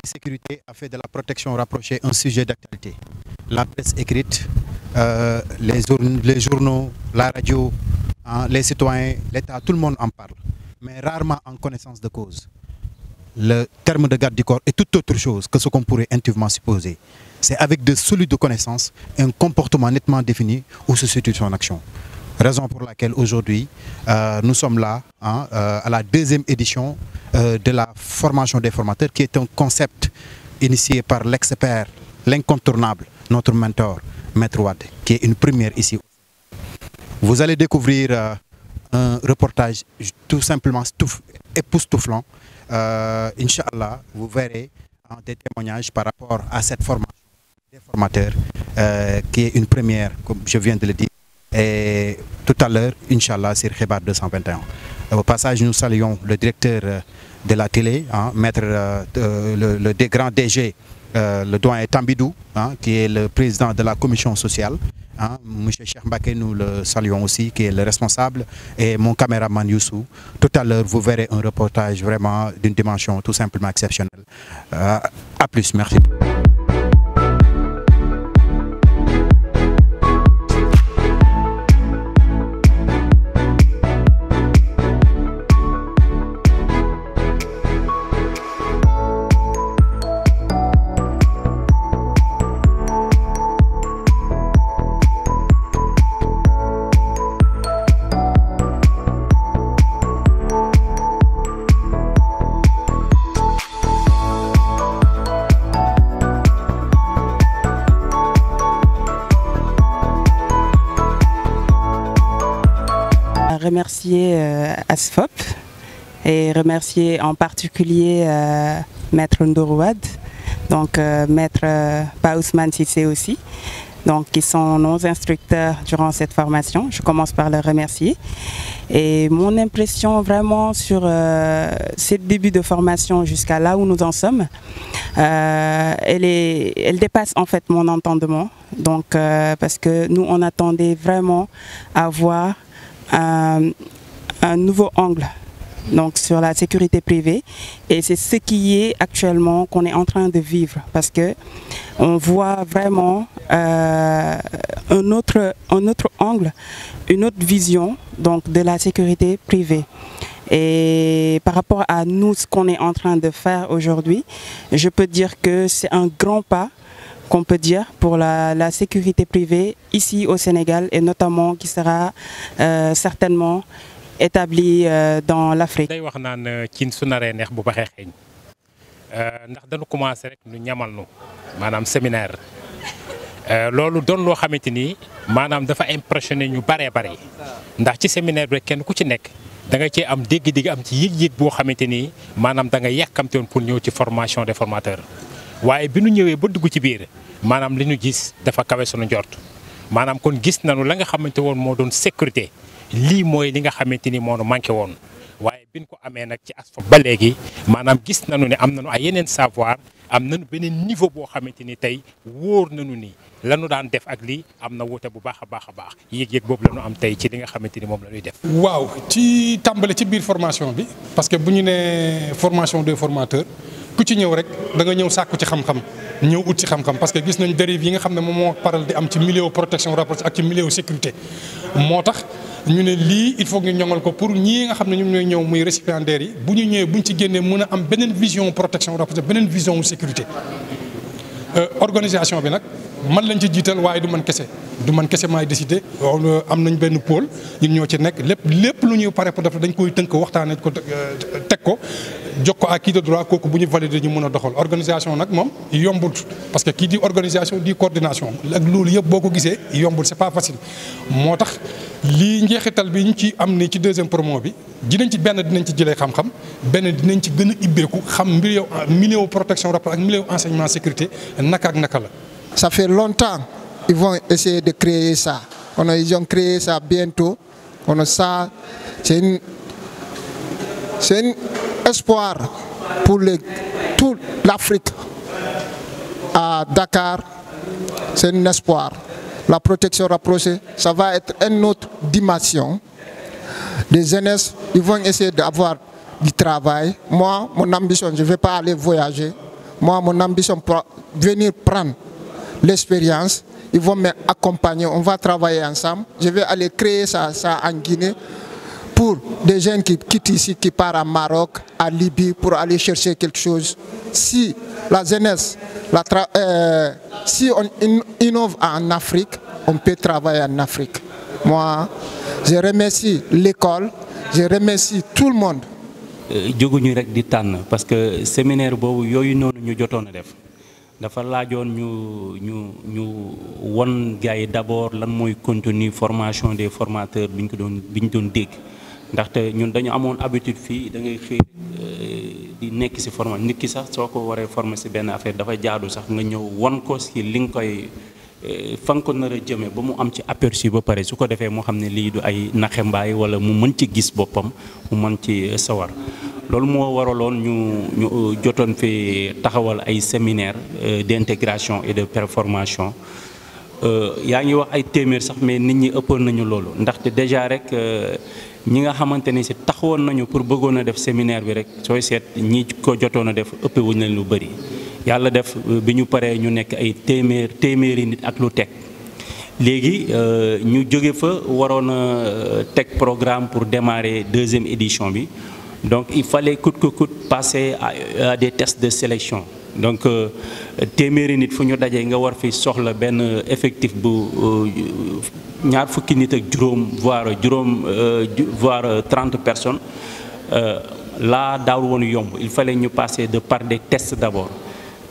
l'insécurité a fait de la protection rapprochée un sujet d'actualité. La presse écrite, les journaux, la radio, hein, les citoyens, l'État, tout le monde en parle, mais rarement en connaissance de cause. Le terme de garde du corps est tout autre chose que ce qu'on pourrait intuitivement supposer. C'est avec de solides connaissances et un comportement nettement défini où se situe son action. Raison pour laquelle aujourd'hui, nous sommes là hein, à la deuxième édition de la formation des formateurs, qui est un concept initié par l'expert, l'incontournable, notre mentor, Maître Wade, qui est une première ici. Vous allez découvrir un reportage tout simplement époustouflant. Inch'Allah, vous verrez des témoignages par rapport à cette formation des formateurs, qui est une première, comme je viens de le dire. Et tout à l'heure, Inch'Allah, sur Khibar 221. Au passage, nous saluons le directeur de la télé, hein, maître, le grand DG, le doyen Tambidou, hein, qui est le président de la commission sociale. Hein, M. Cheikh Mbaké, nous le saluons aussi, qui est le responsable, et mon caméraman Youssou. Tout à l'heure, vous verrez un reportage vraiment d'une dimension tout simplement exceptionnelle. À plus, merci. Remercier ASFOP et remercier en particulier Maître Ndourouad, donc Maître Pa Ousmane Cissé aussi, donc qui sont nos instructeurs durant cette formation. Je commence par les remercier. Et mon impression vraiment sur ce début de formation jusqu'à là où nous en sommes, elle dépasse en fait mon entendement. Donc parce que nous on attendait vraiment à voir un nouveau angle donc sur la sécurité privée, et c'est ce qui est actuellement qu'on est en train de vivre, parce que on voit vraiment un autre angle, une autre vision donc de la sécurité privée. Et par rapport à nous, ce qu'on est en train de faire aujourd'hui, je peux dire que c'est un grand pas qu'on peut dire pour la sécurité privée ici au Sénégal, et notamment qui sera certainement établie dans l'Afrique. day wax naan cin su naree neex bu baxee xeeñ ndax dañu commencé rek ñu ñamal nu maanaam séminaire loolu doon loo xamante ni maanaam dafa impressionné ñu baree bare ndax ci séminaire bi rek kenn ku ci nekk da nga cee am dégg-dégg am ci yëg-yëg boo xamante ni maanaam da nga yàkkamte woon pour ñëw ci formation des formateurs. waaye bi nu ñëwee ba dugg ci biir maanaam li ñu gis dafa kawe sunu njort maanaam kon gis nañu la nga xamante woon moo doon sécurité lii mooy li nga xamante ni moo nu manqué woon. waaye bi ñu ko amee nag ci ASFOP ba léegi maanaam gis nañu ne am nañu ay yeneen savoir am nañu beneen niveau boo xamante ni tey wóor nañu ni la ñu daan def ak lii am na wuute bu baax a baax a baax yéeg-yéeg boobu la ñu am tey ci li nga xamante ni moom la ñuy def. waaw ci tàmbale ci biir formation bi parce que bu ñu nee formation des formateurs. ku ci ñëw rek da nga ñëw sàkku ci xam-xam ñëw ut ci xam-xam parce que gis nañ dérive yi nga xam ne moom moo paral di am ci milieu protection rapprochée ak ci milieu sécurité moo tax ñu ne lii il faut ñu ñoŋal ko pour ñii nga xam ne ñoom ñooy ñëw muy récipiendaires yi bu ñu ñëwee buñ ci génnee mën a am beneen vision protection rapprochée beneen vision sécurité. Organisation bi nag man lañ ci jiital waaye du man kese maay décidé am nañ benn pôle ñun ñoo ci nekk lépp lu ñuy pare pour def dañ koy tënk waxtaanee ko teg ko jox ko à qui de droit kooku bu ñu valider ñu mën a doxal organisation nag moom yombul parce que kii di organisation di coordination ak loolu yëpp boo ko gisee yombul c'est pas facile. moo tax lii njeexital bi ñu ci am ni ci deuxième promo bi dinañ ci jëlee xam-xam benn dinañ ci gën a ibbeeku xam milieu protection rapport ak milieu enseignement sécurité naka ak naka la. Ça fait longtemps ils vont essayer de créer ça. Ils ont créé ça bientôt. Ça, c'est un espoir pour toute l'Afrique. À Dakar, c'est un espoir. La protection rapprochée, ça va être une autre dimension. Les jeunesses, ils vont essayer d'avoir du travail. Moi, mon ambition, je ne vais pas aller voyager. Moi, mon ambition pour venir prendre l'expérience. Ils vont m'accompagner, on va travailler ensemble. Je vais aller créer ça en Guinée pour des jeunes qui quittent ici, qui partent à Maroc, à Libye pour aller chercher quelque chose. Si la jeunesse, si on innove en Afrique, on peut travailler en Afrique. Moi, je remercie l'école, je remercie tout le monde. jóguñu rek di tànn parce que séminaire boobu yooyu noonu ñu jotoon a def dafa laajoon ñu won gars yi d'abord lan mooy contenu formation des formateurs bi ñu doon dégg ndaxte ñun dañu amoon habitude fii da ngay xëy di nekk ci formation nit ki sax soo ko waree former ci benn affaire dafa jaadu sax nga ñëw won ko ci li nga koy fa nga ko nar a jëmee ba mu am ci aperçu ba pare su ko defee moo xam ne lii du ay naxembaay wala mu mën ci gis boppam mu mën ci sawar loolu moo waraloon ñu jotoon fi taxawal ay séminaire d'intégration et de performance yaa ngi wax ay téeméer sax mais nit ñi ëppoon nañu loolu ndaxte déjà rek ñi nga xamante ni ci taxawoon nañu pour bëggoon a def séminaire bi rek sooy seet ñi ko jotoon a def ëppe wuñ leen lu bëri yàlla def bi ñu paree ñu nekk ay téeméeri nit ak lu teg léegi ñu jóge fa waroon a teg programme pour démarrer deuxième édition bi donc il fallait coûte que coûte passer à des tests de sélection donc téeméeri nit fu ñu dajee nga war fi soxla benn effectif bu ñaar fukki nit ak voire 30 personnes là daawul woon yomb il fallait ñu passer par des tests d'abord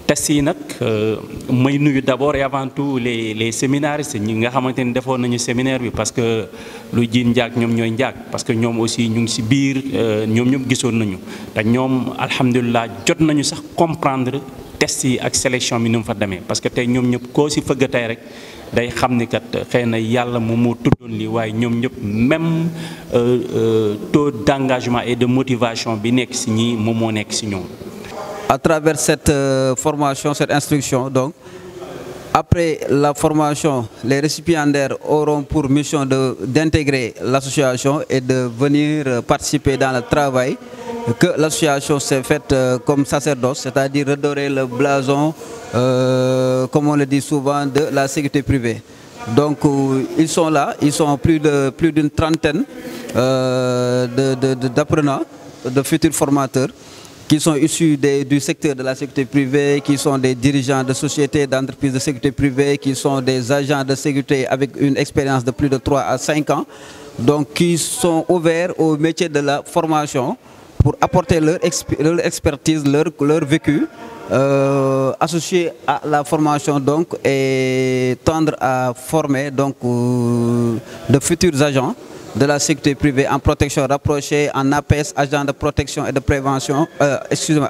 tests yi nag may nuyu d'abord et avant tout les séminaristes ñi nga xamante ni defoon nañu séminaire bi parce que lu jiin njaag ñoom ñooy njaag parce que ñoom aussi ñu ngi ci biir ñoom ñëpp gisoon nañu te ñoom alhamdulilah jot nañu sax comprendre tests yi ak sélection bi ni mu fa demee parce que tey ñoom ñëpp koo ci fëgg tey rek day xam ni kat xëy na yàlla moom moo tuddoon lii waaye ñoom ñëpp même taux d'engagement et de motivation bi nekk ci ñii moom moo nekk ci ñoom. À travers cette formation, cette instruction, donc, après la formation, les récipiendaires auront pour mission d'intégrer l'association et de venir participer dans le travail que l'association s'est faite comme sacerdoce, c'est-à-dire redorer le blason, comme on le dit souvent, de la sécurité privée. Donc, ils sont là, ils sont plus d'une trentaine d'apprenants, de futurs formateurs, qui sont issus du secteur de la sécurité privée, qui sont des dirigeants de sociétés, d'entreprises de sécurité privée, qui sont des agents de sécurité avec une expérience de plus de 3 à 5 ans, donc qui sont ouverts au métier de la formation pour apporter leur expertise, leur vécu, associé à la formation donc, et tendre à former donc, de futurs agents de la sécurité privée en protection rapprochée, en APS, agent de protection et de prévention,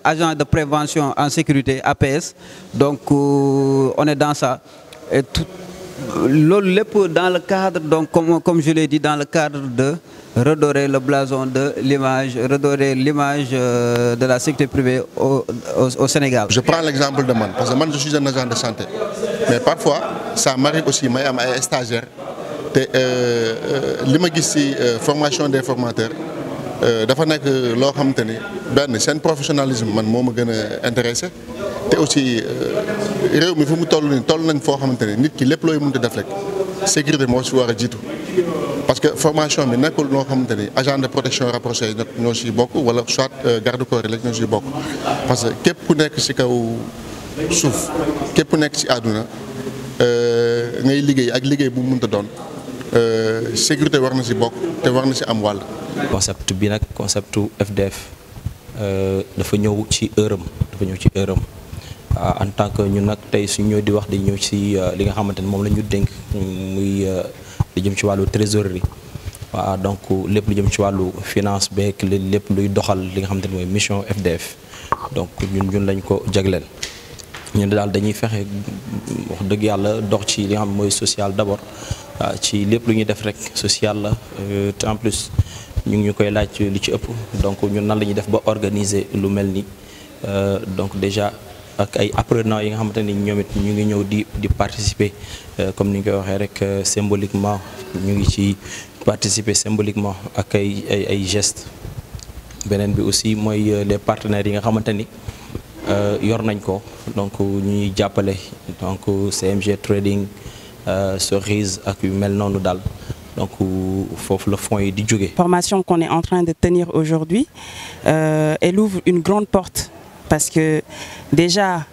agent de prévention en sécurité, APS. Donc, on est dans ça. Et tout, dans le cadre, donc, comme je l'ai dit, dans le cadre de redorer le blason de l'image, redorer l'image de la sécurité privée au Sénégal. Je prends l'exemple de moi, parce que moi je suis un agent de santé. Mais parfois, ça m'arrive aussi, moi, à un stagiaire. Li ma gis ci formation des formateurs dafa nekk loo xamante ni benn seen professionnalisme man moo ma gën a intéressé te aussi réew mi fu mu toll nii toll nañ foo xamante ni nit ki lépp looy mënut a def rek sécurité moo ci war a jiitu parce que formation bi nekkul loo xamante ni agent de protection rapproché ñoo ciy bokk wala soit garde corps yi rek ñoo ciy bokk parce que képp ku nekk ci kaw suuf képp ku nekk ci àdduna ngay liggéey ak liggéey bu mu mënta doon. Sécurité war na ci bokk te war na ci am wàll. concept bi nag conceptu FDF dafa ñëw ci heure am en tant que ñun nag tey suñ ñëw di wax di ñëw ci li nga xamante ne moom la ñu dénk muy li jëm ci wàllu trésorerie waaw donc lépp lu jëm ci wàllu finance beeg lépp luy doxal li nga xamante ne mooy mission FDF donc ñun lañ ko jagleel. ñun daal dañuy fexe wax dëgg yàlla dox ci li nga xam mooy social d'abord ci lépp lu ñuy def rek social la te en plus ñu ngi ñu koy laaj li ci ëpp donc ñun nan la ñuy def ba organiser lu mel ni donc déjà ak ay apprenants yi nga xamante ni ñoom it ñu ngi ñëw di participer comme ni ñu koy waxee rek symboliquement ñu ngi ci participer symboliquement ak ay gestes beneen bi aussi mooy les partenaires yi nga xamante ni yor nañ ko donc ñuy jàppale donc CMG Trading Cerise ak yu mel noonu daal donc foofu le fonds yi di jóge. Formation qu'on est en train de tenir aujourd'hui, elle ouvre une grande porte parce que déjà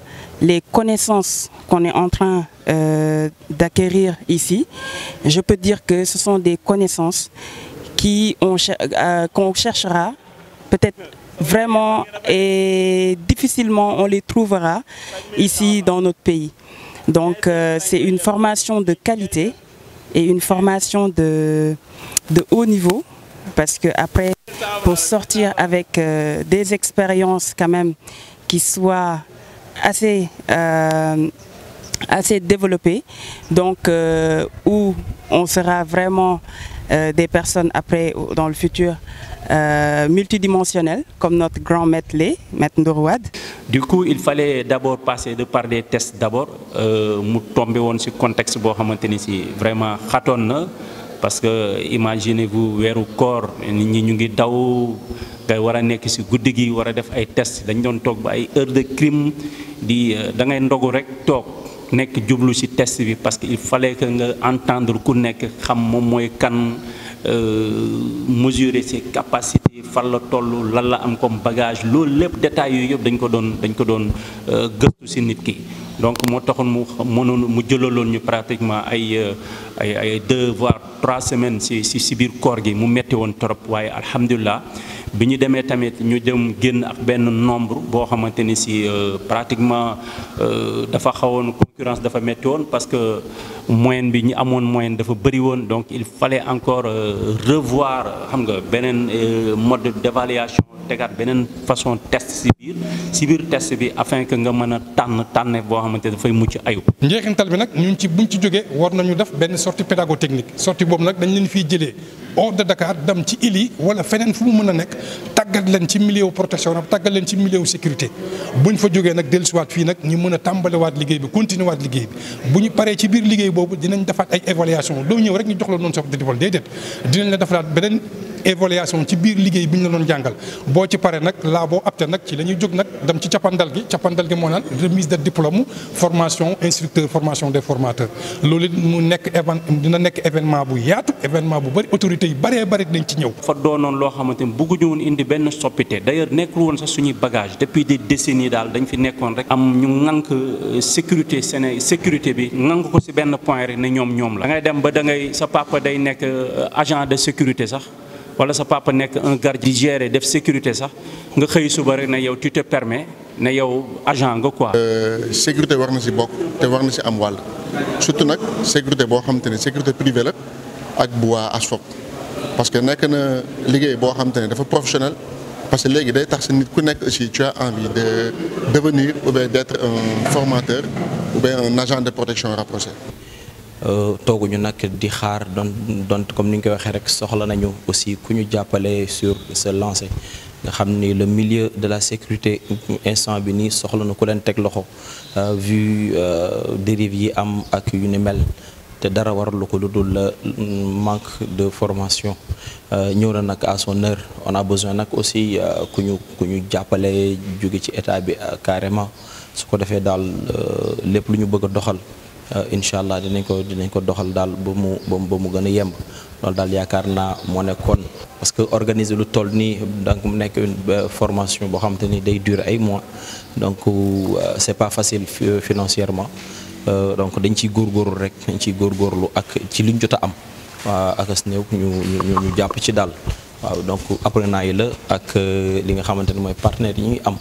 les connaissances qu'on est en train d'acquérir ici, je peux dire que ce sont des connaissances qu'on cherchera peut-être vraiment et difficilement on les trouvera ici dans notre pays. Donc c'est une formation de qualité et une formation de haut niveau parce que après pour sortir avec des expériences quand même qui soient assez développées, donc où on sera vraiment des personnes après dans le futur multidimensionnelles comme notre grand maître Maître Ndour Wade. Du coup, il fallait d'abord passer par des tests d'abord. Mu tombé woon ci contexte boo xamante ni ci vraiment xatoon na parce que imaginez-vous weeru koor nit ñi ñu ngi daw nga war a nekk ci guddi gi war a def ay tests dañ doon toog ba ay heure de crime di da ngay ndogu rek toog nekk jublu ci test bi parce que il fallait que nga entendre ku nekk xam moom mooy kan mesurer ses capacités fan la toll lan la am comme bagage loolu lépp détails yooyu yëpp dañ ko doon gëstu ci nit ki donc moo taxoon mu jëlaloon ñu pratiquement ay 2 voire 3 semaines ci biir koor gi mu metti woon trop waaye alhamdulilah bi ñu demee tamit ñu dem génn ak benn nombre boo xamante ni ci pratiquement dafa xawoon concurrence dafa metti woon parce que moyenne bi ñi amoon moyenne dafa bëri woon donc il fallait encore revoir xam nga beneen mode d'évaluation tegaat beneen façon test ci biir test bi afin que nga mën a tànn boo xamante dafay mucc ayub. njeexintal bi nag ñun buñ ci jógee war nañu def benn sortie pédago-technique sortie boobu nag dañ leen fiy jëlee hors de Dakar dem ci île yi wala feneen fu mu mën a nekk tàggat leen ci milieu protection tàggat leen ci milieu sécurité buñ fa jógee nag dellusiwaat fii nag ñu mën a tàmbaliwaat liggéey bi continuer waat liggéey bi bu ñu paree ci biir liggéey boobu dinañ defaat ay évaluation doo ñëw rek ñu jox la noonu sox de defal déedéet dinañ la defalaat beneen évaluation ci biir liggéey bi ñu la doon jàngal boo ci paree nag laa boo apte nag ci la ñuy jóg nag dem ci cappandal gi moo naan remise de diplôme formation instructeur formation des formateurs loolu it mu nekk dina nekk événement bu yaatu événement bu bëri autorités yi bëree bëri dinañ ci ñëw. fa doonoon loo xamante ni bëgguñu woon indi benn soppite d'ailleurs nekkul woon sax suñuy bagage depuis des décennies daal dañ fi nekkoon rek am ñu ŋànk sécurité bi ŋànk ko ci benn point rek ne ñoom la. da ngay dem ba da ngay sa papa day nekk agent de sécurité sax. wala sa papa nekk un garde di gérer def sécurité sax nga xëy suba rek ne yow tu te permets ne yow agent nga quoi. sécurité war na ci bokk te war na ci am wàll surtout nag sécurité boo xamante ne sécurité privée la ak bu waa ASFOP parce que nekk na liggéey boo xamante ne dafa professionnel parce que léegi day tax sa nit ku nekk aussi tu as envie de devenir ou bien d'être un formateur ou bien un agent de protection rapproché. tooguñu nag di xaar doon comme ni ñu koy waxee rek soxla nañu aussi ku ñu jàppale sur ce lancer nga xam ni le milieu de la sécurité instant bi nii soxla na ku leen teg loxo vu dérive yi am ak yu ni mel te dara waralu ko lu dul manque de formation ñëw na nag à son heure on a besoin nag aussi ku ñu jàppale jóge ci état bi carrément su ko defee daal lépp lu ñu bëgg a doxal incha allah dinañ ko doxal daal ba mu gën a yemb loolu daal yaakaar naa moo nekkoon parce que organiser lu toll nii donc mu nekk une formation boo xamante ni day durer ay mois donc c'est pas facile financièrement donc dañ ciy góorgóorlu ak ci liñ jot a am waa ak as néew ñu jàpp ci daal waaw donc apprenants yi la ak li nga xamante ni mooy partenaires yi ñuy am.